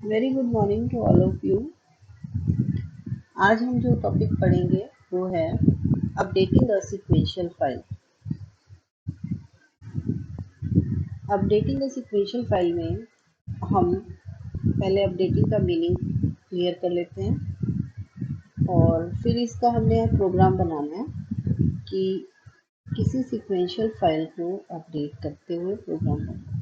Very good morning to all of you. आज हम जो टॉपिक पढ़ेंगे वो है updating a sequential file. Updating a sequential file में हम पहले अपडेटिंग का मीनिंग क्लियर कर लेते हैं और फिर इसका हमने प्रोग्राम बनाना है कि किसी सीक्वेंशियल फाइल को अपडेट करते हुए प्रोग्राम बनाना।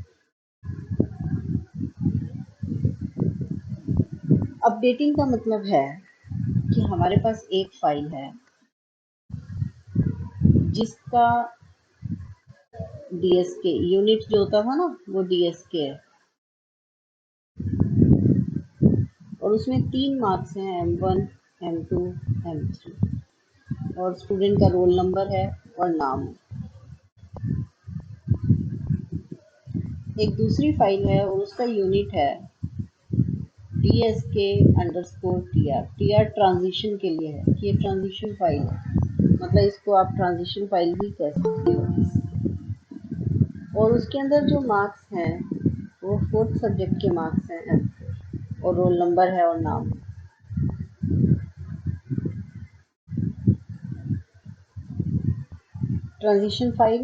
अपडेटिंग का मतलब है कि हमारे पास एक फाइल है जिसका डीएसके यूनिट जो होता था ना वो डीएसके है और उसमें 3 मार्क्स हैं M1, M2, M3 और स्टूडेंट का रोल नंबर है और नाम है। एक दूसरी फाइल है और उसका यूनिट है DSK_TR। TR ट्रांजिशन के लिए है कि ये ट्रांजिशन फाइल है, मतलब इसको आप ट्रांजिशन फाइल भी कह सकते हो। और उसके अंदर जो मार्क्स हैं वो 4th सब्जेक्ट के मार्क्स हैं M4 और रोल नंबर है और नाम है। ट्रांजिशन फाइल,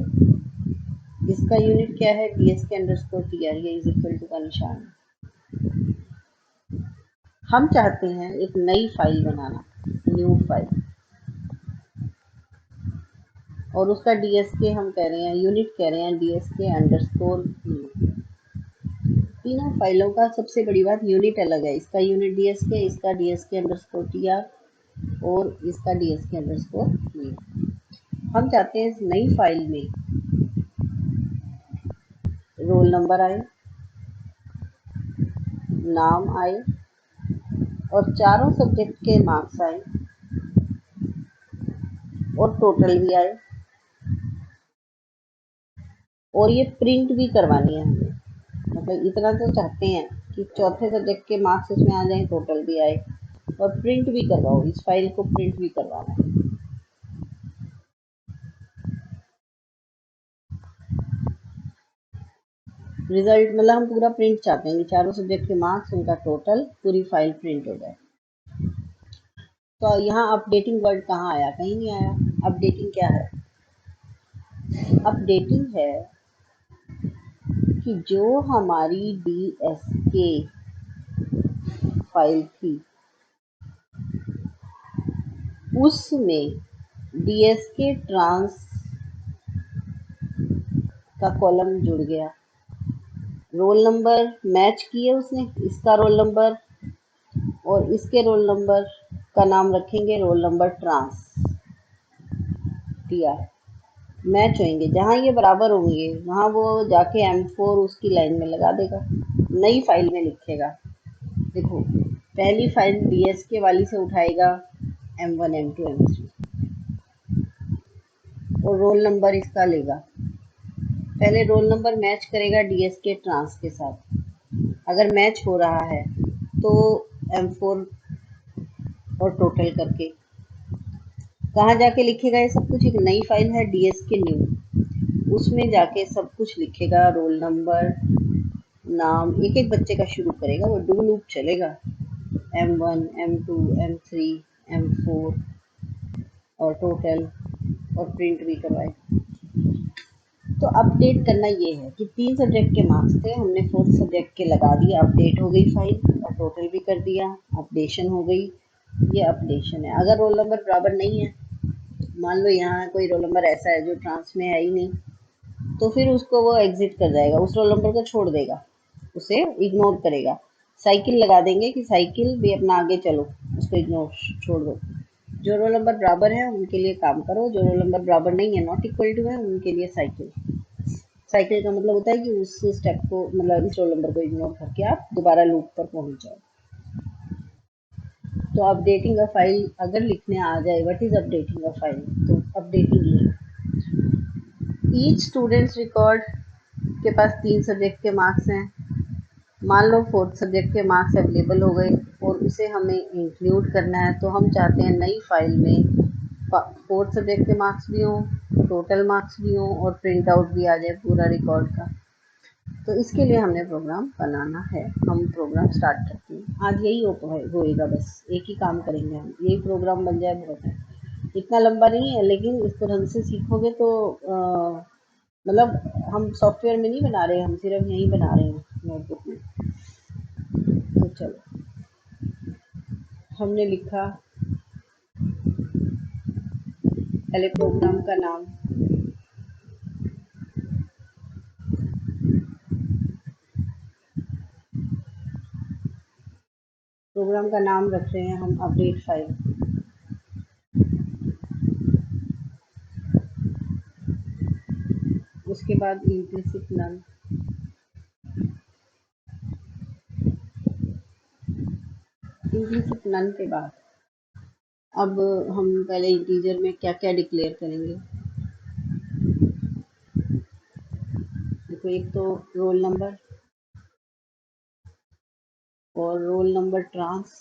इसका यूनिट क्या है DSK_TR, ये इज इक्वल टू का निशान है। हम चाहते हैं एक नई फाइल बनाना, न्यू फाइल, और उसका DSK हम कह रहे हैं, यूनिट कह रहे हैं DSK_TR। तीनों फाइलों का सबसे बड़ी बात यूनिट अलग है। इसका यूनिट DSK, इसका DSK_TR और इसका DSK_TR। हम चाहते हैं इस नई फाइल में रोल नंबर आए, नाम आए और चारों सब्जेक्ट के मार्क्स आए और टोटल भी आए, और ये प्रिंट भी करवानी है हमें। मतलब इतना तो चाहते हैं कि चौथे सब्जेक्ट के मार्क्स इसमें आ जाएं, टोटल भी आए और प्रिंट भी करवाओ, इस फाइल को प्रिंट भी करवाना है। रिजल्ट मतलब हम पूरा प्रिंट चाहते हैं कि चारों सब्जेक्ट के मार्क्स, उनका टोटल, पूरी फाइल प्रिंट हो जाए। तो यहाँ अपडेटिंग वर्ड कहाँ आया? कहीं नहीं आया। अपडेटिंग क्या है? अपडेटिंग है कि जो हमारी DSK फाइल थी उसमें DSK ट्रांस का कॉलम जुड़ गया, रोल नंबर मैच किए उसने, इसका रोल नंबर और इसके रोल नंबर का नाम रखेंगे roll number trans TR। Match होंगे, जहाँ ये बराबर होंगे वहाँ वो जाके M4 उसकी लाइन में लगा देगा, नई फाइल में लिखेगा। देखो, पहली फाइल DSK वाली से उठाएगा M1, M2, M3 और रोल नंबर इसका लेगा। पहले रोल नंबर मैच करेगा DSK ट्रांस के साथ, अगर मैच हो रहा है तो M4 और टोटल करके कहाँ जाके लिखेगा? ये सब कुछ एक नई फाइल है DSK न्यू, उसमें जाके सब कुछ लिखेगा, रोल नंबर, नाम, एक एक बच्चे का शुरू करेगा, वो डू लूप चलेगा, M1, M2, M3, M4 और टोटल और प्रिंट भी करवाए। तो अपडेट करना ये है कि 3 सब्जेक्ट के मार्क्स थे, हमने 4th सब्जेक्ट के लगा दिया, अपडेट हो गई फाइल और टोटल भी कर दिया, अपडेशन हो गई। ये अपडेशन है। अगर रोल नंबर बराबर नहीं है, मान लो यहाँ कोई रोल नंबर ऐसा है जो ट्रांस में है ही नहीं, तो फिर उसको वो एग्जिट कर जाएगा, उस रोल नंबर को छोड़ देगा, उसे इग्नोर करेगा। साइकिल लगा देंगे कि साइकिल भी अपना आगे चलो, उसको इग्नोर छोड़ दो। जो रोल नंबर बराबर है उनके लिए काम करो, जो रोल नंबर बराबर नहीं है, नॉट इक्वल टू है, उनके लिए साइकिल। साइकिल का मतलब होता है कि उस स्टेप को, मतलब इस रोल नंबर को इग्नोर करके आप दोबारा लूप पर पहुंच जाओ। तो अपडेटिंग अ फाइल अगर लिखने आ जाए, what is updating a file, तो अपडेटिंग ये, ईच स्टूडेंट्स रिकॉर्ड के पास 3 सब्जेक्ट के मार्क्स हैं, मान लो 4th सब्जेक्ट के मार्क्स अवेलेबल हो गए और उसे हमें इंक्लूड करना है, तो हम चाहते हैं नई फाइल में 4th सब्जेक्ट के मार्क्स भी हों, टोटल मार्क्स भी हों और प्रिंट आउट भी आ जाए पूरा रिकॉर्ड का। तो इसके लिए हमने प्रोग्राम बनाना है। हम प्रोग्राम स्टार्ट करते हैं। आज यही होएगा, बस एक ही काम करेंगे हम, यही प्रोग्राम बन जाए बहुत है। इतना लंबा नहीं है, लेकिन इस तरह से सीखोगे तो मतलब हम सॉफ्टवेयर में नहीं बना रहे, हम सिर्फ यहीं बना रहे हैं नोटबुक में। तो चलो, हमने लिखा पहले प्रोग्राम का नाम। प्रोग्राम का नाम रख रहे हैं हम अपडेट फाइल। उसके बाद इम्प्लिसिट नन। इम्प्लिसिट नन के बाद अब हम पहले इंटीजर में क्या क्या डिक्लेयर करेंगे। देखो, एक तो रोल नंबर और रोल नंबर ट्रांस।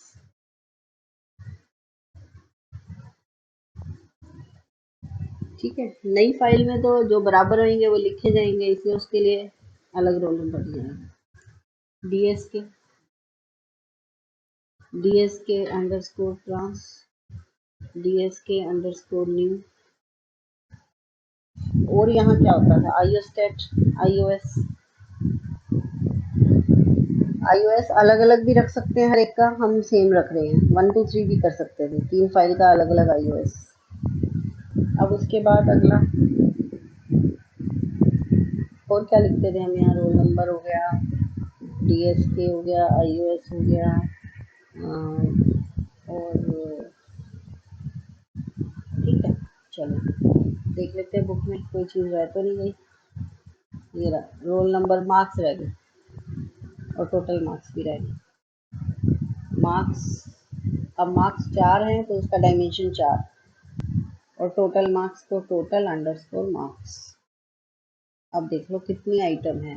ठीक है, नई फाइल में तो जो बराबर होंगे वो लिखे जाएंगे, इसलिए उसके लिए अलग रोल नंबर दिए जाएंगे। डी एस के अंडरस्कोर ट्रांस, डी एस के अंडरस्कोर न्यू। और यहाँ क्या होता था, आईओएस अलग अलग भी रख सकते हैं, हर एक का हम सेम रख रहे हैं। 1 2 3 भी कर सकते थे, 3 फाइल का अलग अलग आईओएस। अब उसके बाद अगला और क्या लिखते थे हम, यहाँ रोल नंबर हो गया, डीएसके हो गया, आईओएस हो गया, और ठीक है। चलो देख लेते हैं बुक में कोई चीज़ रह तो नहीं गई। ये रहा, रोल नंबर, मार्क्स रह गए और टोटल मार्क्स भी रह गए। मार्क्स, अब मार्क्स 4 हैं तो उसका डायमेंशन 4, और टोटल मार्क्स को टोटल अंडरस्कोर मार्क्स। अब देख लो कितनी आइटम है,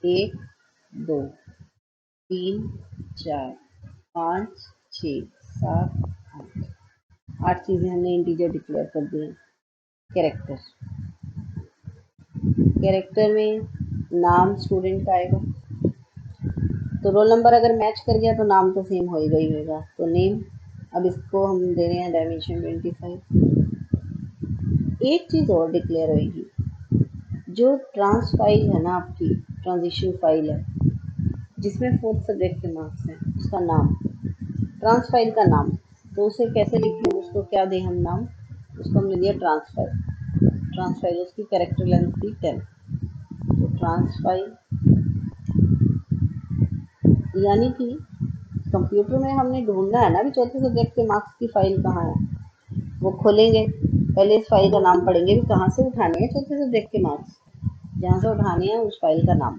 1 2 3 4 5 6 7 8। 8 चीज़ें हमने इंटीजर डिक्लेयर कर दी हैं। कैरेक्टर, कैरेक्टर में नाम स्टूडेंट का आएगा, तो रोल नंबर अगर मैच कर गया तो नाम तो सेम होएगा ही होएगा, तो नेम। अब इसको हम दे रहे हैं डायमेंशन 25। एक चीज़ और डिक्लेयर होएगी, जो ट्रांस फाइल है ना आपकी, ट्रांजिशन फाइल है जिसमें 4th सब्जेक्ट के मार्क्स हैं, उसका नाम, ट्रांस फाइल का नाम। तो उसे कैसे लिखें, उसको क्या दें हम नाम, उसको हमने दिया ट्रांस फाइल। ट्रांस फाइल, उसकी कैरेक्टर लेंथ थी 10। तो ट्रांस फाइल, यानी कि कंप्यूटर में हमने ढूंढना है ना भी 4th सब्जेक्ट के मार्क्स की फाइल कहाँ है। वो खोलेंगे, पहले इस फाइल का नाम पढ़ेंगे भी कहाँ से उठाने हैं 4th सब्जेक्ट के मार्क्स, जहाँ से उठाने हैं उस फाइल का नाम।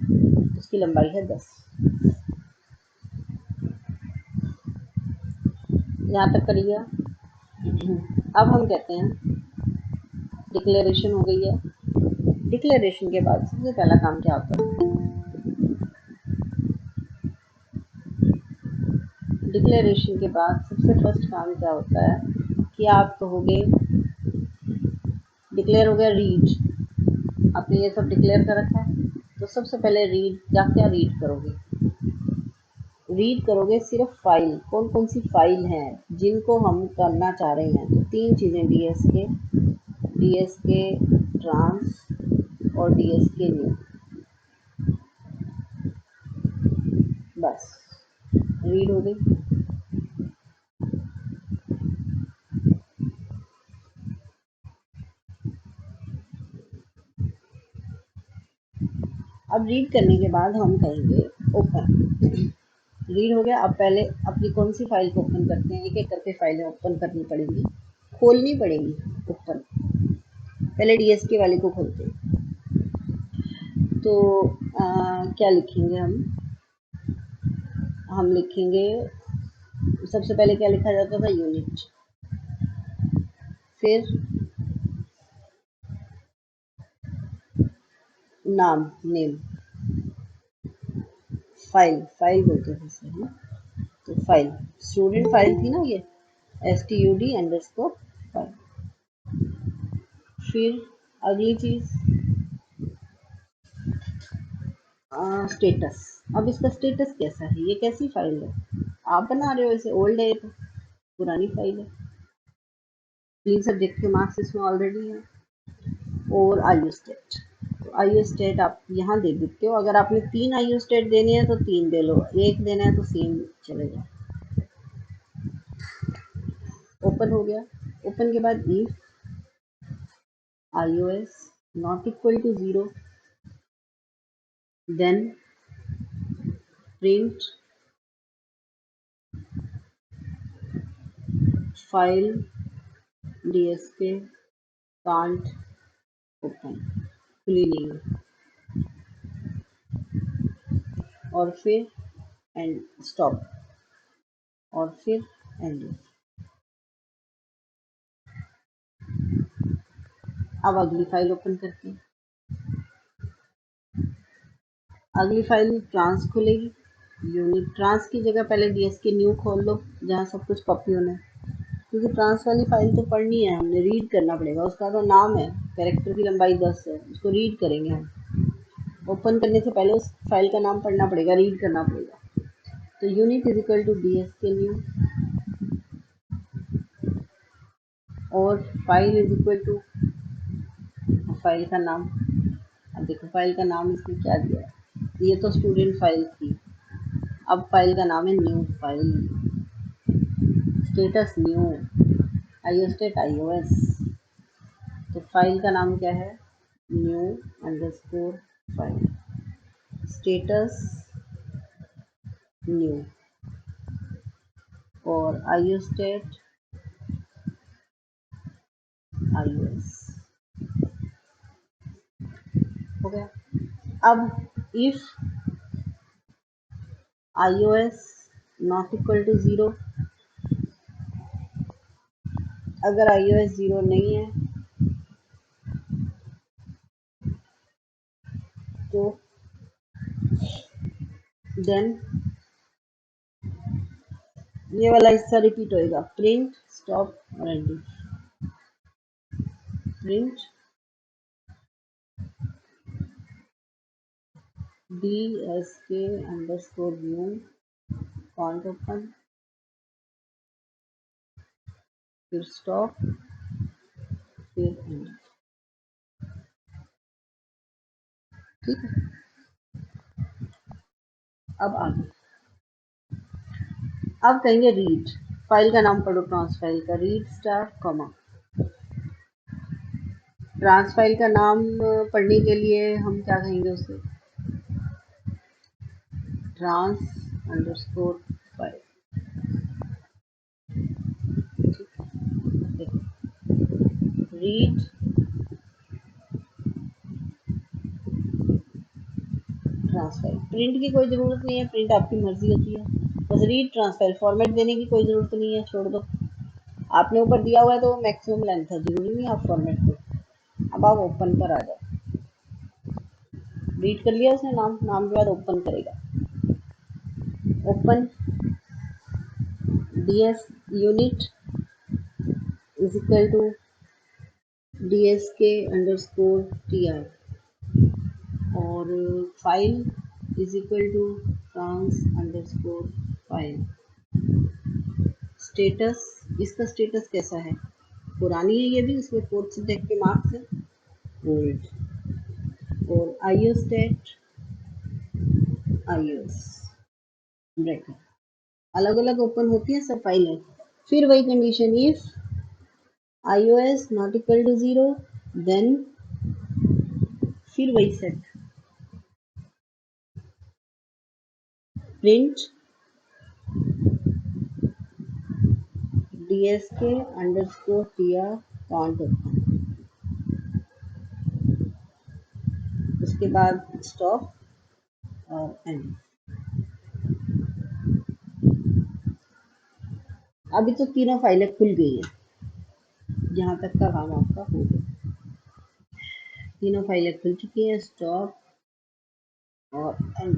उसकी लंबाई है 10। यहाँ तक कर लिया। अब हम कहते हैं डिक्लेरेशन हो गई है। डिक्लेरेशन के बाद सबसे पहला काम क्या होता है, डिक्लेरेशन के बाद सबसे फर्स्ट काम क्या होता है कि आप कहोगे, डिक्लेयर हो गया रीड। आपने ये सब डिक्लेयर कर रखा है, तो सबसे पहले रीड, क्या क्या रीड करोगे, रीड करोगे सिर्फ फाइल, कौन कौन सी फाइल हैं जिनको हम करना चाह रहे हैं। तो 3 चीज़ें, डीएसके ट्रांस और डीएसके न्यू, बस रीड हो गई। अब रीड करने के बाद हम कहेंगे ओपन। रीड हो गया। अब पहले अपनी कौन सी फाइल को ओपन करते हैं, एक एक करके फाइलें ओपन करनी पड़ेंगी, खोलनी पड़ेगी। ओपन, पहले डीएसके वाले को खोलते हैं। तो क्या लिखेंगे हम लिखेंगे, सबसे पहले क्या लिखा जाता था, यूनिट, फिर नाम, नेम, फाइल बोलते थे इसे, है ना। तो फाइल, स्टूडेंट फाइल थी ना ये, STUD_फाइल। फिर अगली चीज़ स्टेटस। अब इसका स्टेटस कैसा है, ये कैसी फाइल है, आप बना रहे हो इसे, ओल्ड है ये तो, पुरानी फाइल है। 3 सब्जेक्ट के मार्क्स इसमें ऑलरेडी है। और आईयू स्टेट, तो आईयू स्टेट आप यहाँ दे देते हो। अगर आपने 3 आईयू स्टेट देने हैं तो 3 दे लो, एक देना है तो सेम चलेगा। ओपन हो गया। ओपन के बाद if iOS not equal to 0, then print file dsk can't open, खुली नहीं है, और फिर एंड स्टॉप, और फिर एंड। अब अगली फाइल ओपन करते हैं। अगली फाइल ट्रांस खुलेगी। यूनिट ट्रांस की जगह पहले डीएसके न्यू खोल लो, जहाँ सब कुछ कॉपी होना है, क्योंकि ट्रांस वाली फाइल तो पढ़नी है, हमने रीड करना पड़ेगा। उसका तो नाम है, कैरेक्टर की लंबाई 10 है, उसको रीड करेंगे हम। ओपन करने से पहले उस फाइल का नाम पढ़ना पड़ेगा, रीड करना पड़ेगा। तो unit is equal to DSK new, और file is equal to file का नाम। अब देखो फाइल का नाम इसने क्या दिया है, ये तो स्टूडेंट फाइल थी, अब फाइल का नाम है new file. Status new, IO state iOS, तो फाइल का नाम क्या है, new underscore file, status new, और आईओ स्टेट iOS। हो गया। अब if iOS not equal to 0, अगर iOS 0 नहीं है तो देन ये वाला हिस्सा रिपीट होएगा, प्रिंट स्टॉप और ending. Print dsk underscore new can't open, फिर स्टॉप, फिर एंड। ठीक है। अब आगे, अब कहेंगे रीड, फाइल का नाम पढ़ो, ट्रांस फाइल का, read star comma. Trans file का नाम पढ़ने के लिए हम क्या कहेंगे उसे, trans underscore file. Read trans file, print की कोई ज़रूरत नहीं है, प्रिंट आपकी मर्जी होती है, बस रीड ट्रांस फाइल, फॉर्मेट देने की कोई ज़रूरत नहीं है, छोड़ दो। आपने ऊपर दिया हुआ है तो मैक्सिमम लेंथ है, जरूरी नहीं आप फॉर्मेट दो। अब आप ओपन पर आ जाओ, रीड कर लिया उसने नाम, नाम के बाद ओपन करेगा। Open ds unit is equal to dsk underscore tr, और file is equal to trans underscore file. Status, इसका स्टेटस कैसा है, पुरानी है ये भी, उसमें 4th सब्जेक्ट के मार्क्स है, ओल्ड। और आईओ स्टेट iOS ब्रैकेट, अलग अलग ओपन होती है सब फाइलें। फिर वही condition, if iOS not equal to 0, then फिर वही set, print dsk underscore tr count open, उसके बाद स्टॉप और एंड। अभी तो तीनों फाइलें खुल गई हैं, यहाँ तक का काम आपका हो गया, तीनों फाइलें खुल चुकी हैं, स्टॉप और एंड,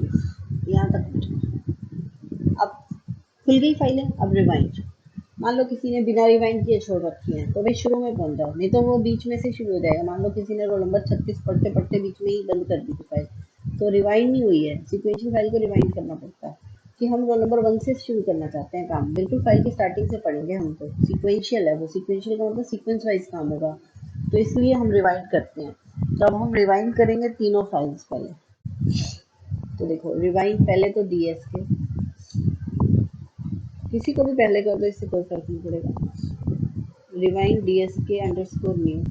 यहाँ तक। अब खुल गई फाइलें, अब रिवाइंड। मान लो किसी ने बिना रिवाइंड किए छोड़ रखी है, तो भाई शुरू में पहुंच नहीं तो वो बीच में से शुरू हो जाएगा। मान लो किसी ने रोल नंबर 36 पढ़ते पढ़ते बीच में ही बंद कर दी थी फाइल, तो रिवाइंड नहीं हुई है, सीक्वेंशियल फाइल को रिवाइंड करना पड़ता है कि हम रोल नंबर 1 से शुरू करना चाहते हैं काम, बिल्कुल फाइल की स्टार्टिंग से पढ़ेंगे हम, तो सीक्वेंशियल है वो, सीक्वेंशियल का मतलब सीक्वेंस वाइज काम होगा, तो इसलिए हम रिवाइंड करते हैं। तो अब हम रिवाइंड करेंगे तीनों फाइल्स पहले। तो देखो रिवाइंड पहले तो डीएस के, किसी को भी पहले कर दो, इससे कोई फर्क नहीं पड़ेगा। रिवाइंड डीएस के अंडरस्कोर न्यू,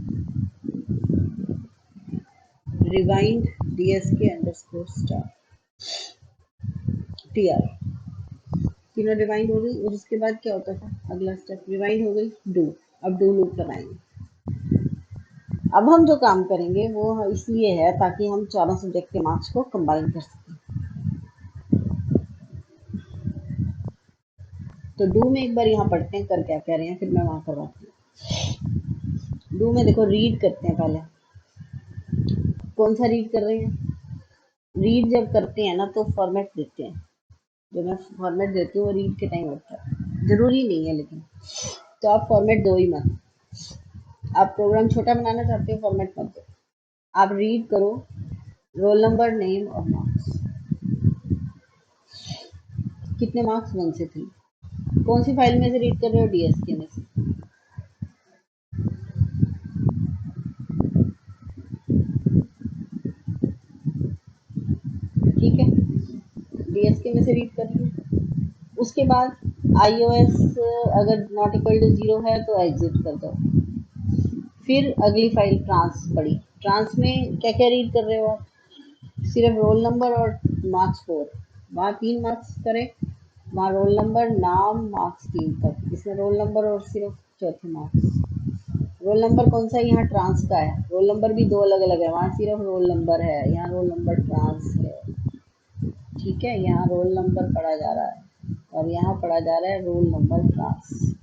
रिवाइंड डीएस के अंडरस्कोर स्टार टीआर, तीनों रिवाइंड हो गई। और उसके बाद क्या होता था, अगला स्टेप रिवाइंड हो गई डू, अब डू लूप लगाएंगे। अब हम जो काम करेंगे वो इसलिए है ताकि हम चारों सब्जेक्ट के मार्क्स को कंबाइन कर सकें। तो डू में एक बार यहाँ पढ़ते हैं कर क्या कह रहे हैं, फिर मैं वहां करवाती हूँ। डू में देखो रीड करते हैं पहले, कौन सा रीड कर रहे हैं, रीड जब करते हैं ना तो फॉर्मेट देते हैं, जो मैं फॉर्मेट देती हूँ वो रीड के टाइम होता है, जरूरी नहीं है लेकिन, तो आप फॉर्मेट दो ही मत, आप प्रोग्राम छोटा बनाना चाहते हो फॉर्मेट मत दो, आप रीड करो रोल नंबर नेम और मार्क्स, कितने मार्क्स 1 से 3, कौन सी फाइल में से रीड कर रहे हो, डीएसके में से, ठीक है, डीएसके में से रीड कर रही हूँ। उसके बाद iOS अगर नॉट इक्वल टू 0 है तो एग्जिट कर दो। फिर अगली फाइल ट्रांस पड़ी, ट्रांस में क्या क्या रीड कर रहे हो आप, सिर्फ रोल नंबर और मार्क्स 4, वहाँ 3 मार्क्स करें, वहाँ रोल नंबर नाम मार्क्स 3 तक, इसमें रोल नंबर और सिर्फ चौथे मार्क्स। रोल नंबर कौन सा है, यहाँ ट्रांस का है, रोल नंबर भी दो अलग अलग है, वहाँ सिर्फ रोल नंबर है, यहाँ रोल नंबर ट्रांस है, ठीक है, यहाँ रोल नंबर पढ़ा जा रहा है और यहाँ पढ़ा जा रहा है रोल नंबर ट्रांस।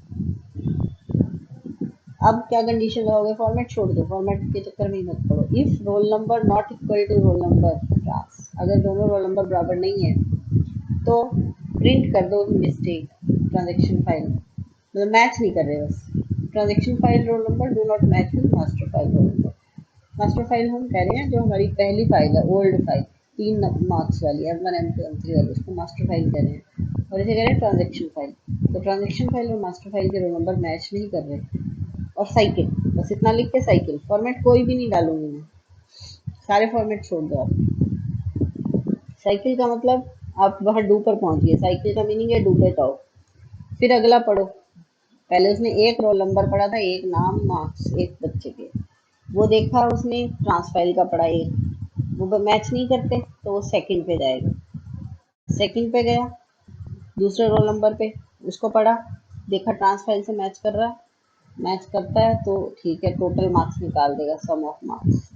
अब क्या कंडीशन लगाओगे, फॉर्मेट छोड़ दो, फॉर्मेट के चक्कर में ही मत पड़ो। If roll number not equal to roll number class, अगर दोनों रोल नंबर बराबर नहीं है तो प्रिंट कर दो मिस्टेक ट्रांजेक्शन फाइल, मतलब मैच नहीं कर रहे बस, transaction file roll number do not match with master file roll number. Master file हम कह रहे हैं जो हमारी पहली फाइल है, ओल्ड फाइल 3 मार्क्स वाली M1 M2 M3 वाली, उसको मास्टर फाइल कह रहे हैं, और इसे कह रहे हैं ट्रांजेक्शन फाइल। तो ट्रांजेक्शन फाइल और मास्टर फाइल के रोल नंबर मैच नहीं कर रहे। और साइकिल, बस इतना लिख के साइकिल, फॉर्मेट कोई भी नहीं डालूंगी मैं, सारे फॉर्मेट छोड़ दो आप। साइकिल का मतलब आप वहाँ डू पर पहुंच गए, साइकिल का मीनिंग है डू पे जाओ, फिर अगला पढ़ो। पहले उसने एक रोल नंबर पढ़ा था, एक नाम मार्क्स एक बच्चे के, वो देखा उसने ट्रांस फाइल का पढ़ा एक, वो मैच नहीं करते तो वो सेकंड पे जाएगा, सेकंड पे गया दूसरे रोल नंबर पे, उसको पढ़ा, देखा ट्रांस फाइल से मैच कर रहा है, मैच करता है तो ठीक है, टोटल मार्क्स निकाल देगा, सम ऑफ मार्क्स।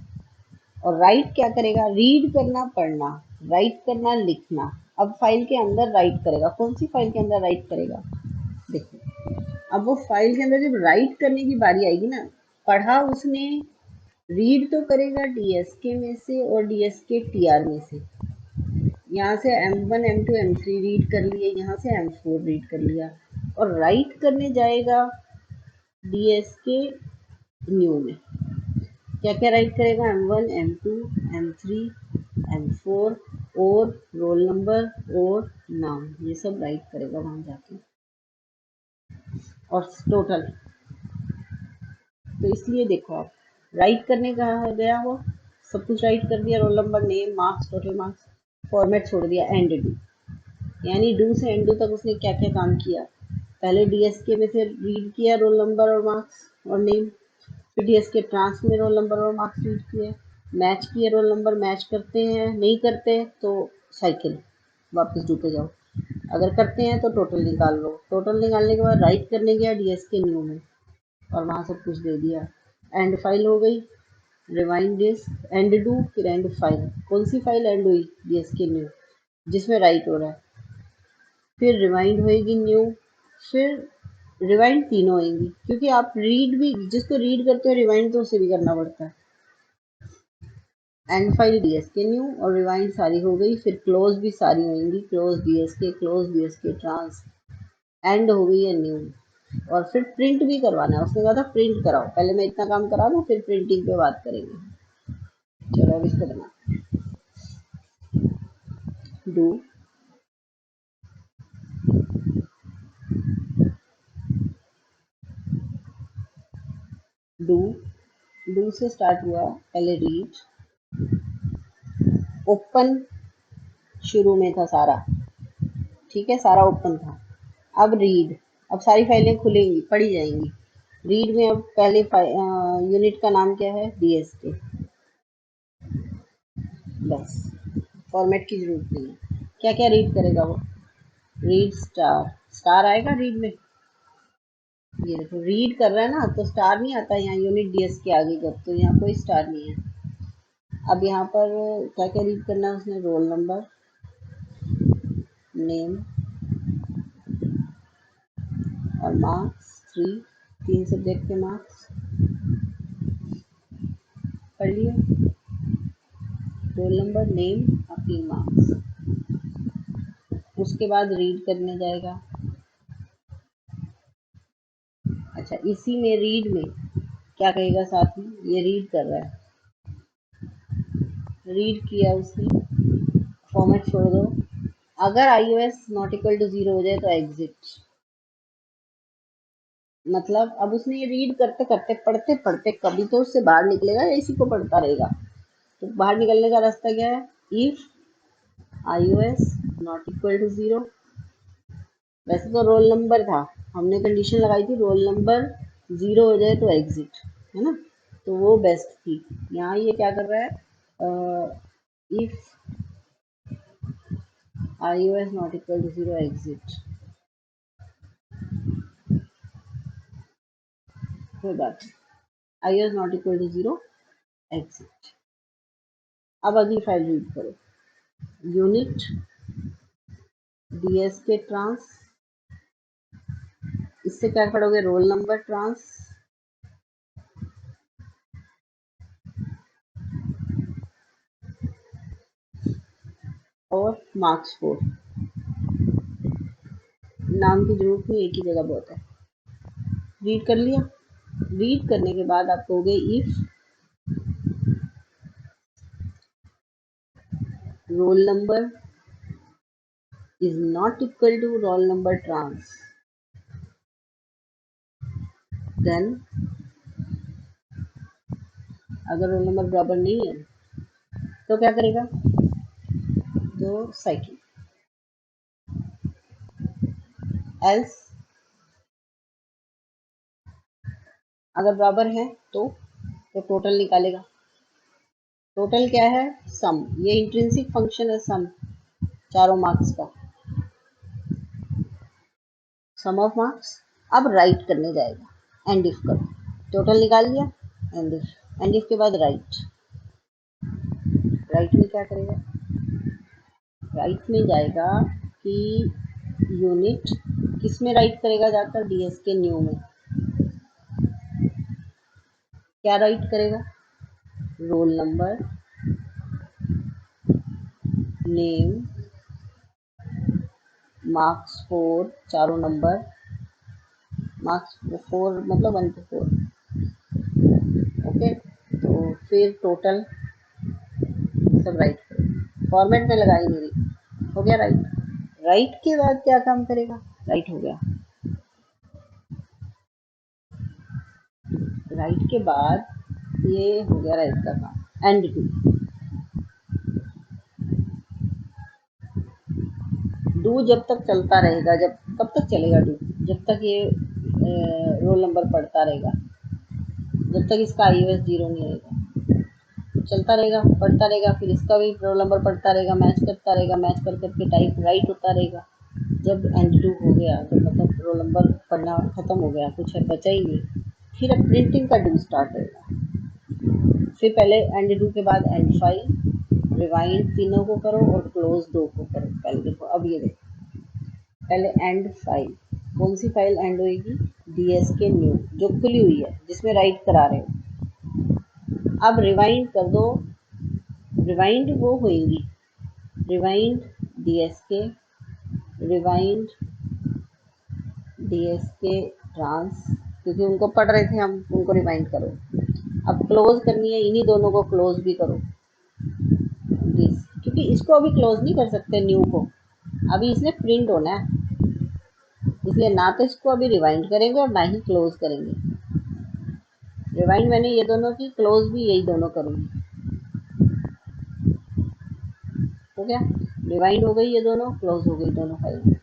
और राइट क्या करेगा, रीड करना पढ़ना, राइट करना लिखना, अब फाइल के अंदर राइट करेगा, कौन सी फाइल के अंदर राइट करेगा, देखो अब वो फाइल के अंदर जब राइट करने की बारी आएगी ना, पढ़ा उसने, रीड तो करेगा डीएसके में से और डीएसके टीआर में से, यहाँ से M1 M2 M3 रीड कर लिए, यहाँ से M4 रीड कर लिया, और राइट करने जाएगा डीएसके न्यू में, क्या क्या राइट करेगा, M1 M2 M3 M4 और रोल नंबर और नाम, ये सब राइट करेगा वहां जाके, और टोटल। तो इसलिए देखो आप, राइट करने कहा गया वो, सब कुछ राइट कर दिया, roll number name marks total marks, format छोड़ दिया एंड डू, यानी डू से एंड डू तक उसने क्या क्या काम किया, पहले डीएसके में से रीड किया रोल नंबर और मार्क्स और नेम, फिर डीएसके ट्रांस में रोल नंबर और मार्क्स रीड किए, मैच किए रोल नंबर, मैच करते हैं नहीं करते तो साइकिल वापस डू पे जाओ, अगर करते हैं तो टोटल निकाल लो, टोटल निकालने के बाद राइट करने गया डीएसके न्यू में और वहाँ सब कुछ दे दिया, एंड फाइल हो गई, रिवाइंड दिस, एंड डू, फिर एंड फाइल, कौन सी फाइल एंड हुई, डीएसके न्यू जिसमें राइट हो रहा है, फिर रिवाइंड होएगी न्यू, फिर रिवाइंड तीनों होंगी, क्योंकि आप रीड भी, जिसको रीड करते हो रिवाइंड तो उसे भी करना पड़ता है, एंड फाइल डीएसके न्यू और रिवाइंड सारी हो गई, फिर क्लोज भी सारी होंगी, क्लोज डीएसके ट्रांस, एंड हो गई है न्यू, और फिर प्रिंट भी करवाना है, उसने कहा था प्रिंट कराओ, पहले मैं इतना काम करा दूं फिर प्रिंटिंग पे बात करेंगे। चलो अब इसको बना, डू, डू, डू से स्टार्ट हुआ, पहले रीड, ओपन शुरू में था सारा, ठीक है, सारा ओपन था। अब रीड, अब सारी फाइलें खुलेंगी, पढ़ी जाएंगी। रीड में अब पहले यूनिट का नाम क्या है, डीएसके, बस, फॉर्मेट की जरूरत नहीं है। क्या क्या रीड करेगा वो, रीड स्टार, स्टार आएगा रीड में, ये देखो रीड कर रहा है ना, तो स्टार नहीं आता यहाँ यूनिट डीएस के आगे जब, तो यहाँ कोई स्टार नहीं है। अब यहाँ पर क्या क्या रीड करना है उसने, रोल नंबर, नेम और मार्क्स, तीन सब्जेक्ट के मार्क्स पढ़ लिए, रोल नंबर, नेम और 3 मार्क्स। उसके बाद रीड करने जाएगा। अच्छा, इसी में रीड में क्या कहेगा साथ में, ये रीड कर रहा है, रीड किया उसने, फॉर्मेट छोड़ दो, अगर iOS नॉट इक्वल टू 0 हो जाए तो एग्जिट, मतलब अब उसने ये रीड करते करते पढ़ते पढ़ते कभी तो उससे बाहर निकलेगा या इसी को पढ़ता रहेगा। तो बाहर निकलने का रास्ता क्या है, if iOS not equal to 0, वैसे तो रोल नंबर था, हमने कंडीशन लगाई थी रोल नंबर 0 हो जाए तो एग्जिट, है ना, तो वो बेस्ट थी। यहाँ ये क्या कर रहा है, if iOS not equal to 0 exit, कोई बात नहीं, iOS not equal to 0 exit. अब अगली फाइल रीड करो, यूनिट डीएसके ट्रांस, इससे क्या पढ़ोगे, रोल नंबर ट्रांस, और मार्क्स 4, नाम की जरूरत नहीं, एक ही जगह बहुत है। रीड कर लिया, रीड करने के बाद आप कहोगे if roll number is not equal to roll number trans, then, अगर रोल नंबर बराबर नहीं है तो क्या करेगा, तो साइकिल, एल्स, अगर बराबर है तो टोटल निकालेगा। टोटल क्या है, सम, ये इंट्रिंसिक फंक्शन है सम, चारों मार्क्स का सम ऑफ मार्क्स। अब राइट करने जाएगा, एंड इफ करो, टोटल निकाल लिया, एंड इफ के बाद राइट, राइट में क्या करेगा, राइट में जाएगा कि यूनिट किस में राइट करेगा, जाकर डीएस के न्यू में, क्या राइट करेगा, रोल नंबर, नेम, मार्क्स 4, चारों नंबर, मार्क्स 4 मतलब 1 to 4, ओके, तो फिर टोटल सब राइट करेगा, फॉर्मेट में लगा ही नहीं रही, हो गया राइट। राइट के बाद क्या काम करेगा, राइट हो गया, राइट के बाद ये हो गया राइट का काम, एंड टू, डू जब तक चलता रहेगा, जब कब तक चलेगा डू, जब तक ये रोल नंबर पढ़ता रहेगा, जब तक इसका iOS 0 नहीं रहेगा, चलता रहेगा, पढ़ता रहेगा, फिर इसका भी रोल नंबर पढ़ता रहेगा, मैच करता रहेगा, मैच कर करके टाइप राइट होता रहेगा। जब एंड टू हो गया तो मतलब रोल नंबर पढ़ना खत्म हो गया, कुछ है बचा ही नहीं, फिर अब प्रिंटिंग का डू स्टार्ट होगा। फिर पहले एंड टू के बाद एंड फाइल, रिवाइंड तीनों को करो और क्लोज 2 को करो। पहले देखो, अब ये देखो, पहले एंड फाइल, कौन सी फाइल एंड होगी, डीएस के न्यू जो खुली हुई है जिसमें राइट करा रहे हो। अब रिवाइंड कर दो, रिवाइंड वो होगी, रिवाइंड डीएस के, रिवाइंड डीएस के ट्रांस, क्योंकि उनको पढ़ रहे थे हम, उनको रिवाइंड करो। अब क्लोज करनी है, इन्हीं दोनों को क्लोज भी करो, क्योंकि क्योंकि इसको अभी क्लोज नहीं कर सकते न्यू को, अभी इसने प्रिंट होना है, इसलिए ना तो इसको अभी रिवाइंड करेंगे और ना ही क्लोज करेंगे। रिवाइंड मैंने ये दोनों की, क्लोज भी यही दोनों करूंगी। हो गया, रिवाइंड हो गई ये दोनों, क्लोज हो गई दोनों फाइल।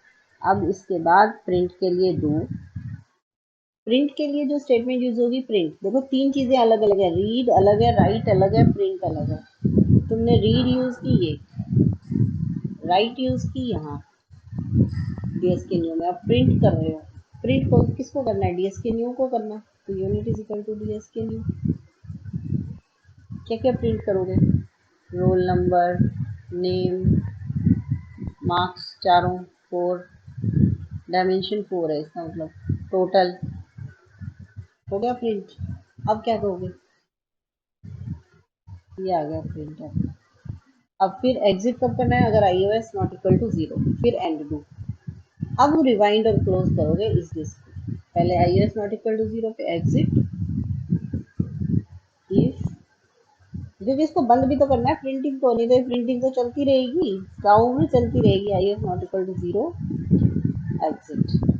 अब इसके बाद प्रिंट के लिए डू, प्रिंट के लिए जो स्टेटमेंट यूज होगी प्रिंट, देखो तीन चीजें अलग अलग है, रीड अलग है, राइट अलग है, प्रिंट अलग है। तुमने रीड यूज की, ये राइट यूज की यहाँ डीएसके न्यू में, अब प्रिंट कर रहे हो। प्रिंट को किसको करना है, डीएसके न्यू को करना, तो unit is equal to DSK new. क्या क्या प्रिंट करोगे, रोल नंबर, नेम, मार्क्स, चारों 4, डायमेंशन 4 है इसका मतलब, टोटल। हो गया प्रिंट। अब क्या करोगे, ये आ गया प्रिंट। अब फिर एग्जिट कब करना है, अगर iOS नॉट इक्वल टू 0, फिर एंड डू। अब रिवाइंड और क्लोज करोगे इस डिस्क को, पहले iOS नॉट इक्वल टू 0 पे एग्जिट इफ, क्योंकि इसको बंद भी तो करना है प्रिंटिंग को, नहीं तो प्रिंटिंग तो चलती रहेगी, गाँव में चलती रहेगी। iOS not equal to 0 exit.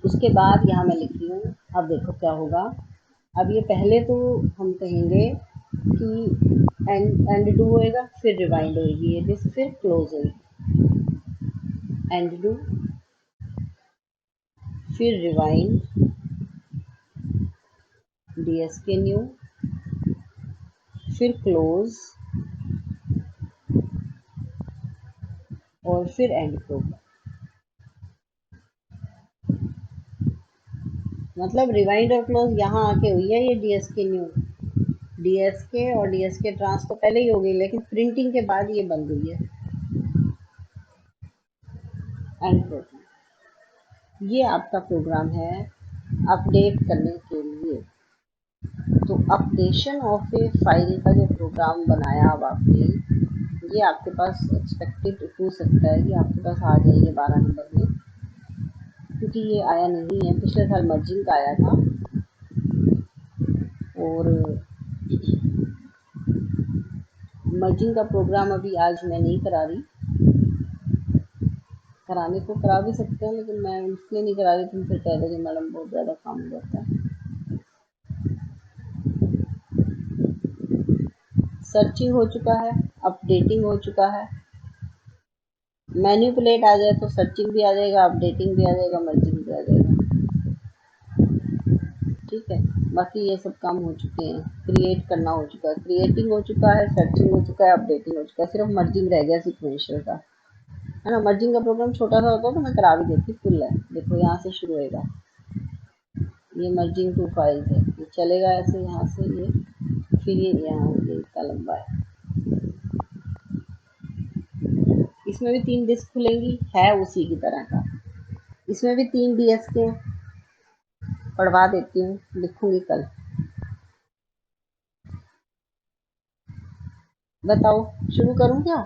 उसके बाद यहाँ मैं लिख रही हूँ, अब देखो क्या होगा। अब ये पहले तो हम कहेंगे कि एंड डू होएगा, फिर रिवाइंड होएगी ये डिस्क, फिर क्लोज होएगी, एंड डू, फिर रिवाइंड, डीएसके न्यू, फिर क्लोज और फिर एंड प्रोग्राम। मतलब रिवाइंड और क्लोज यहाँ आके हुई है ये डीएसके न्यू, डीएसके और डीएसके ट्रांस तो पहले ही हो गई, लेकिन प्रिंटिंग के बाद ये बंद हुई है, एंड प्रोग्राम। ये आपका प्रोग्राम है अपडेट करने के लिए। तो अपडेशन ऑफ ए फाइल का जो प्रोग्राम बनाया अब आपने, ये आपके पास एक्सपेक्टेड हो सकता है कि आपके पास आ जाएंगे 12 नंबर में, क्योंकि ये आया नहीं है, पिछले साल मर्जिंग का आया था। और मर्जिंग का प्रोग्राम अभी आज मैं नहीं करा रही, कराने को करा भी सकते हैं, लेकिन मैं इसलिए नहीं करा रही, तुम फिर कह दोगे मैडम बहुत ज़्यादा काम हो जाता है। सर्चिंग हो चुका है, अपडेटिंग हो चुका है, मैनिपुलेट आ जाए तो सर्चिंग भी आ जाएगा, अपडेटिंग भी आ जाएगा, मर्जिंग भी आ जाएगा। ठीक है, बाकी ये सब काम हो चुके हैं, क्रिएट करना हो चुका है, क्रिएटिंग हो चुका है, सर्चिंग हो चुका है, अपडेटिंग हो चुका है, सिर्फ मर्जिंग रह गया सीक्वेंशियल का, है ना। मर्जिंग का प्रोग्राम छोटा सा होता तो मैं करा भी देती, फुल है। देखो यहाँ से शुरू होएगा, ये मर्जिंग टू फाइल्स है, ये चलेगा ऐसे यहाँ से, ये फिर ये यहाँ, ये इतना लंबा है। इसमें भी 3 डिस्क खुलेंगी, है उसी की तरह का, इसमें भी 3 डीएस के, पढ़वा देती हूँ, लिखूंगी कल। बताओ शुरू करूँ क्या।